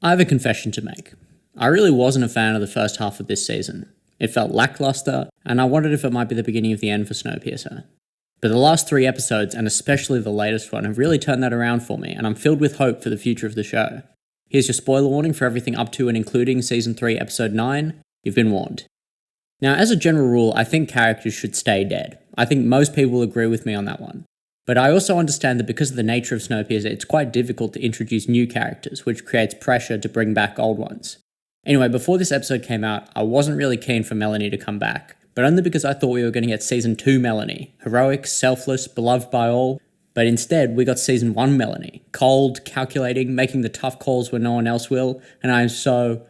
I have a confession to make. I really wasn't a fan of the first half of this season. It felt lackluster, and I wondered if it might be the beginning of the end for Snowpiercer. But the last 3 episodes, and especially the latest one, have really turned that around for me, and I'm filled with hope for the future of the show. Here's your spoiler warning for everything up to and including Season 3, Episode 9. You've been warned. Now, as a general rule, I think characters should stay dead. I think most people will agree with me on that one. But I also understand that because of the nature of Snowpiercer, it's quite difficult to introduce new characters, which creates pressure to bring back old ones. Anyway, before this episode came out, I wasn't really keen for Melanie to come back, but only because I thought we were going to get Season 2 Melanie, heroic, selfless, beloved by all, but instead we got Season 1 Melanie, cold, calculating, making the tough calls when no one else will, and I am so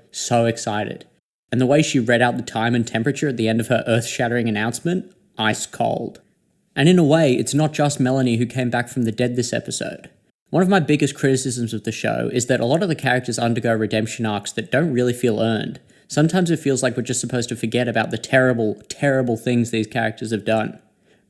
excited. And the way she read out the time and temperature at the end of her earth-shattering announcement, ice cold. And in a way, it's not just Melanie who came back from the dead this episode. One of my biggest criticisms of the show is that a lot of the characters undergo redemption arcs that don't really feel earned. Sometimes it feels like we're just supposed to forget about the terrible things these characters have done.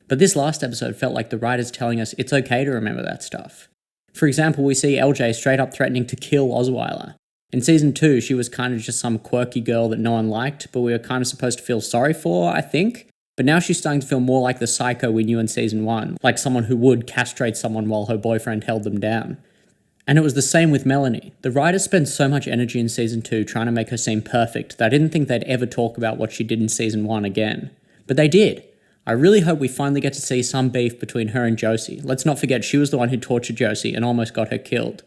But this last episode felt like the writers telling us it's okay to remember that stuff. For example, we see LJ straight up threatening to kill Osweiler. In Season 2, she was kind of just some quirky girl that no one liked, but we were kind of supposed to feel sorry for, I think. But now she's starting to feel more like the psycho we knew in Season 1, like someone who would castrate someone while her boyfriend held them down. And it was the same with Melanie. The writers spent so much energy in Season 2 trying to make her seem perfect that I didn't think they'd ever talk about what she did in Season 1 again. But they did. I really hope we finally get to see some beef between her and Josie. Let's not forget she was the one who tortured Josie and almost got her killed.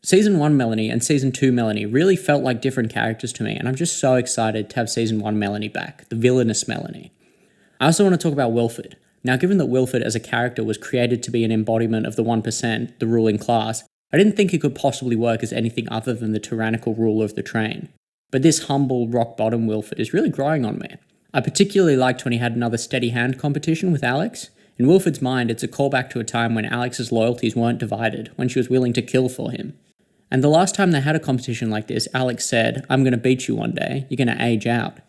Season 1 Melanie and Season 2 Melanie really felt like different characters to me, and I'm just so excited to have Season 1 Melanie back, the villainous Melanie. I also want to talk about Wilford. Now, given that Wilford as a character was created to be an embodiment of the 1%, the ruling class, I didn't think he could possibly work as anything other than the tyrannical ruler of the train. But this humble, rock-bottom Wilford is really growing on me. I particularly liked when he had another steady hand competition with Alex. In Wilford's mind, it's a callback to a time when Alex's loyalties weren't divided, when she was willing to kill for him. And the last time they had a competition like this, Alex said, "I'm going to beat you one day, you're going to age out."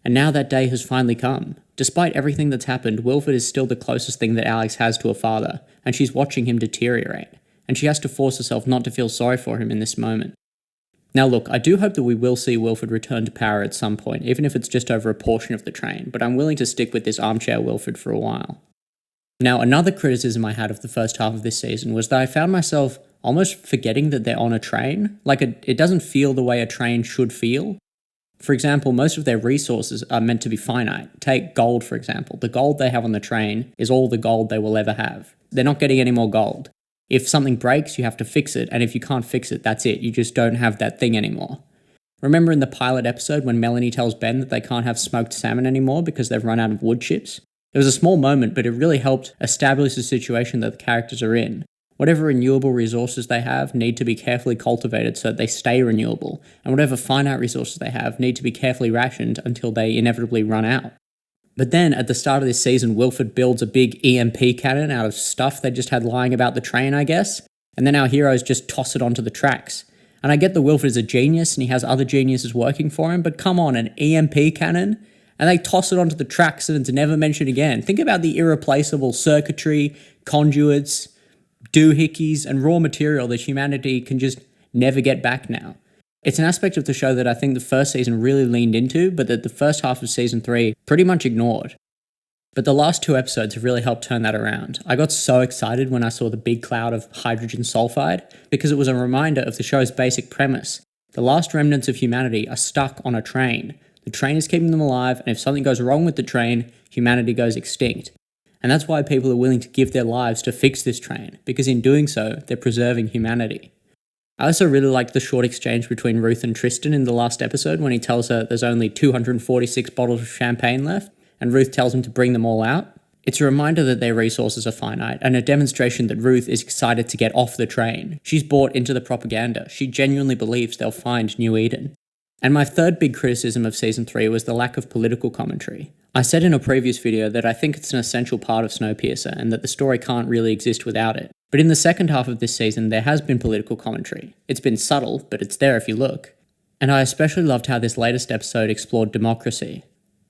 And now that day has finally come. Despite everything that's happened, Wilford is still the closest thing that Alex has to a father, and she's watching him deteriorate. And she has to force herself not to feel sorry for him in this moment. Now look, I do hope that we will see Wilford return to power at some point, even if it's just over a portion of the train, but I'm willing to stick with this armchair Wilford for a while. Now, another criticism I had of the first half of this season was that I found myself almost forgetting that they're on a train. Like, it doesn't feel the way a train should feel. For example, most of their resources are meant to be finite. Take gold, for example. The gold they have on the train is all the gold they will ever have. They're not getting any more gold. If something breaks, you have to fix it, and if you can't fix it, that's it. You just don't have that thing anymore. Remember in the pilot episode when Melanie tells Ben that they can't have smoked salmon anymore because they've run out of wood chips? It was a small moment, but it really helped establish the situation that the characters are in. Whatever renewable resources they have need to be carefully cultivated so that they stay renewable, and whatever finite resources they have need to be carefully rationed until they inevitably run out. But then, at the start of this season, Wilford builds a big EMP cannon out of stuff they just had lying about the train, I guess, and then our heroes just toss it onto the tracks. And I get that Wilford is a genius and he has other geniuses working for him, but come on, an EMP cannon? And they toss it onto the tracks and it's never mentioned again. Think about the irreplaceable circuitry, conduits, doohickeys, and raw material that humanity can just never get back now. It's an aspect of the show that I think the first season really leaned into, but that the first half of Season 3 pretty much ignored. But the last 2 episodes have really helped turn that around. I got so excited when I saw the big cloud of hydrogen sulfide, because it was a reminder of the show's basic premise. The last remnants of humanity are stuck on a train. The train is keeping them alive, and if something goes wrong with the train, humanity goes extinct. And that's why people are willing to give their lives to fix this train, because in doing so, they're preserving humanity. I also really liked the short exchange between Ruth and Tristan in the last episode when he tells her there's only 246 bottles of champagne left, and Ruth tells him to bring them all out. It's a reminder that their resources are finite, and a demonstration that Ruth is excited to get off the train. She's bought into the propaganda. She genuinely believes they'll find New Eden. And my third big criticism of Season 3 was the lack of political commentary. I said in a previous video that I think it's an essential part of Snowpiercer and that the story can't really exist without it. But in the second half of this season, there has been political commentary. It's been subtle, but it's there if you look. And I especially loved how this latest episode explored democracy.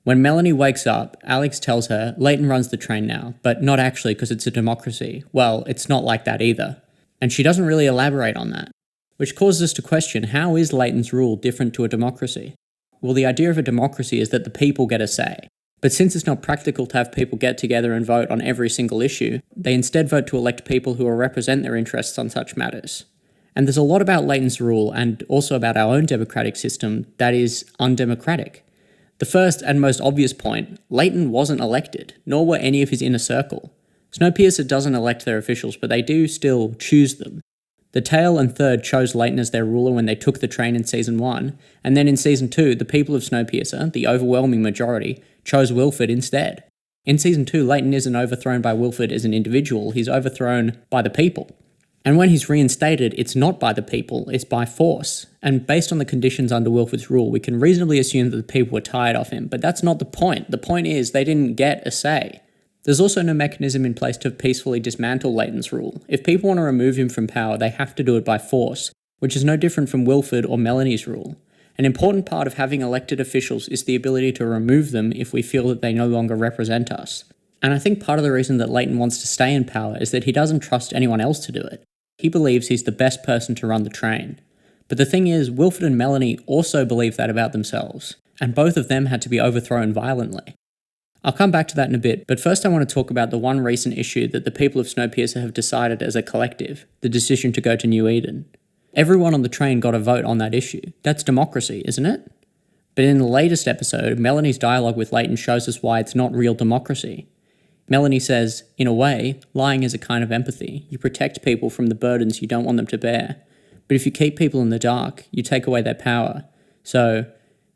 When Melanie wakes up, Alex tells her Leighton runs the train now, but not actually because it's a democracy. Well, it's not like that either. And she doesn't really elaborate on that. which causes us to question, how is Leighton's rule different to a democracy? Well, the idea of a democracy is that the people get a say. But since it's not practical to have people get together and vote on every single issue, they instead vote to elect people who will represent their interests on such matters. And there's a lot about Leighton's rule, and also about our own democratic system, that is undemocratic. The first and most obvious point, Leighton wasn't elected, nor were any of his inner circle. Snowpiercer doesn't elect their officials, but they do still choose them. The Tail and Third chose Leighton as their ruler when they took the train in Season 1, and then in Season 2, the people of Snowpiercer, the overwhelming majority, chose Wilford instead. In Season 2, Leighton isn't overthrown by Wilford as an individual, he's overthrown by the people. And when he's reinstated, it's not by the people, it's by force. And based on the conditions under Wilford's rule, we can reasonably assume that the people were tired of him, but that's not the point. The point is, they didn't get a say. There's also no mechanism in place to peacefully dismantle Leighton's rule. If people want to remove him from power, they have to do it by force, which is no different from Wilford or Melanie's rule. An important part of having elected officials is the ability to remove them if we feel that they no longer represent us. And I think part of the reason that Leighton wants to stay in power is that he doesn't trust anyone else to do it. He believes he's the best person to run the train. But the thing is, Wilford and Melanie also believe that about themselves, and both of them had to be overthrown violently. I'll come back to that in a bit, but first I want to talk about the one recent issue that the people of Snowpiercer have decided as a collective, the decision to go to New Eden. Everyone on the train got a vote on that issue. That's democracy, isn't it? But in the latest episode, Melanie's dialogue with Leighton shows us why it's not real democracy. Melanie says, in a way, lying is a kind of empathy. You protect people from the burdens you don't want them to bear. But if you keep people in the dark, you take away their power. So,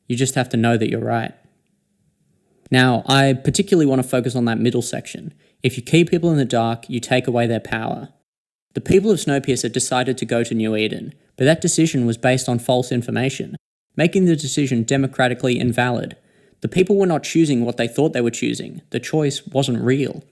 you just have to know that you're right. Now, I particularly want to focus on that middle section. If you keep people in the dark, you take away their power. The people of Snowpiercer decided to go to New Eden, but that decision was based on false information, making the decision democratically invalid. The people were not choosing what they thought they were choosing. The choice wasn't real.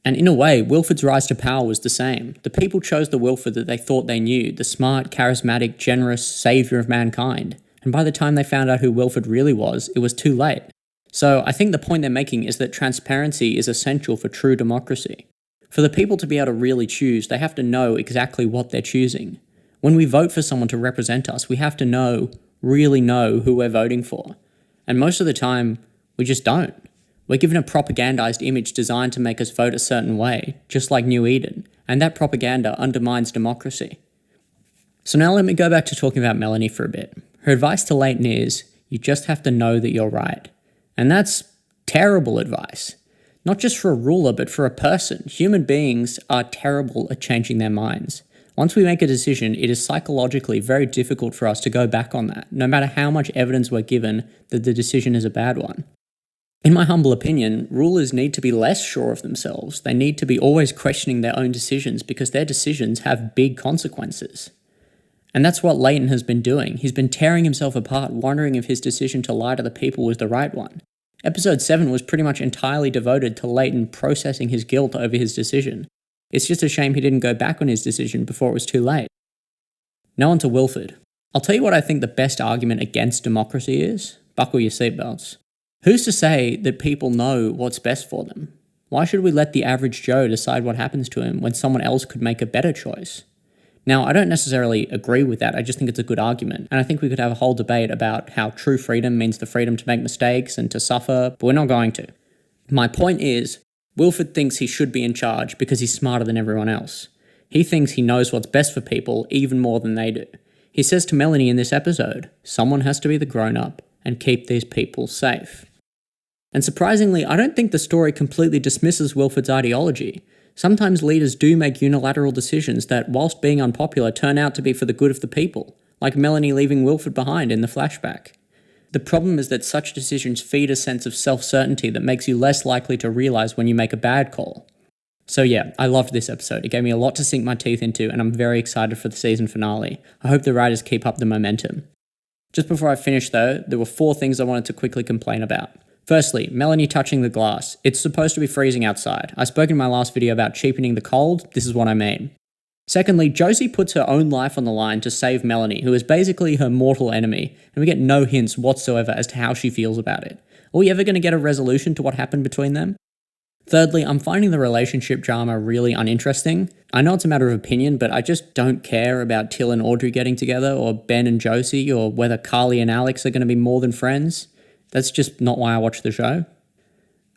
And in a way, Wilford's rise to power was the same. The people chose the Wilford that they thought they knew, the smart, charismatic, generous saviour of mankind. And by the time they found out who Wilford really was, it was too late. So I think the point they're making is that transparency is essential for true democracy. For the people to be able to really choose, they have to know exactly what they're choosing. When we vote for someone to represent us, we have to really know who we're voting for. And most of the time, we just don't. We're given a propagandized image designed to make us vote a certain way, just like New Eden, and that propaganda undermines democracy. So now let me go back to talking about Melanie for a bit. Her advice to Leighton is, you just have to know that you're right. And that's terrible advice. Not just for a ruler, but for a person. Human beings are terrible at changing their minds. Once we make a decision, it is psychologically very difficult for us to go back on that, no matter how much evidence we're given that the decision is a bad one. In my humble opinion, rulers need to be less sure of themselves. They need to be always questioning their own decisions because their decisions have big consequences. And that's what Leighton has been doing. He's been tearing himself apart, wondering if his decision to lie to the people was the right one. Episode 7 was pretty much entirely devoted to Leighton processing his guilt over his decision. It's just a shame he didn't go back on his decision before it was too late. Now on to Wilford. I'll tell you what I think the best argument against democracy is. Buckle your seatbelts. Who's to say that people know what's best for them? Why should we let the average Joe decide what happens to him when someone else could make a better choice? Now, I don't necessarily agree with that, I just think it's a good argument, and I think we could have a whole debate about how true freedom means the freedom to make mistakes and to suffer, but we're not going to. My point is, Wilford thinks he should be in charge because he's smarter than everyone else. He thinks he knows what's best for people even more than they do. He says to Melanie in this episode, someone has to be the grown-up and keep these people safe. And surprisingly, I don't think the story completely dismisses Wilford's ideology. Sometimes leaders do make unilateral decisions that, whilst being unpopular, turn out to be for the good of the people, like Melanie leaving Wilford behind in the flashback. The problem is that such decisions feed a sense of self-certainty that makes you less likely to realise when you make a bad call. So yeah, I loved this episode. It gave me a lot to sink my teeth into, and I'm very excited for the season finale. I hope the writers keep up the momentum. Just before I finish though, there were 4 things I wanted to quickly complain about. Firstly, Melanie touching the glass. It's supposed to be freezing outside. I spoke in my last video about cheapening the cold. This is what I mean. Secondly, Josie puts her own life on the line to save Melanie, who is basically her mortal enemy, and we get no hints whatsoever as to how she feels about it. Are we ever going to get a resolution to what happened between them? Thirdly, I'm finding the relationship drama really uninteresting. I know it's a matter of opinion, but I just don't care about Till and Audrey getting together, or Ben and Josie, or whether Carly and Alex are going to be more than friends. That's just not why I watch the show.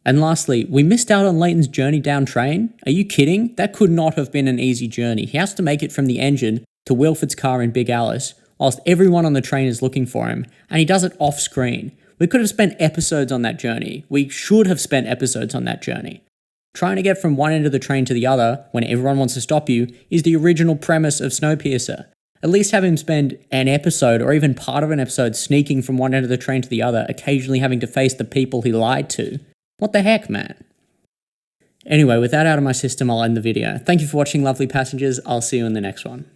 And lastly, we missed out on Leighton's journey down train. Are you kidding? That could not have been an easy journey. He has to make it from the engine to Wilford's car in Big Alice, whilst everyone on the train is looking for him, and he does it off screen. We could have spent episodes on that journey. We should have spent episodes on that journey. Trying to get from one end of the train to the other when everyone wants to stop you is the original premise of Snowpiercer. At least have him spend an episode or even part of an episode sneaking from one end of the train to the other, occasionally having to face the people he lied to. What the heck, man? Anyway, with that out of my system, I'll end the video. Thank you for watching, lovely passengers. I'll see you in the next one.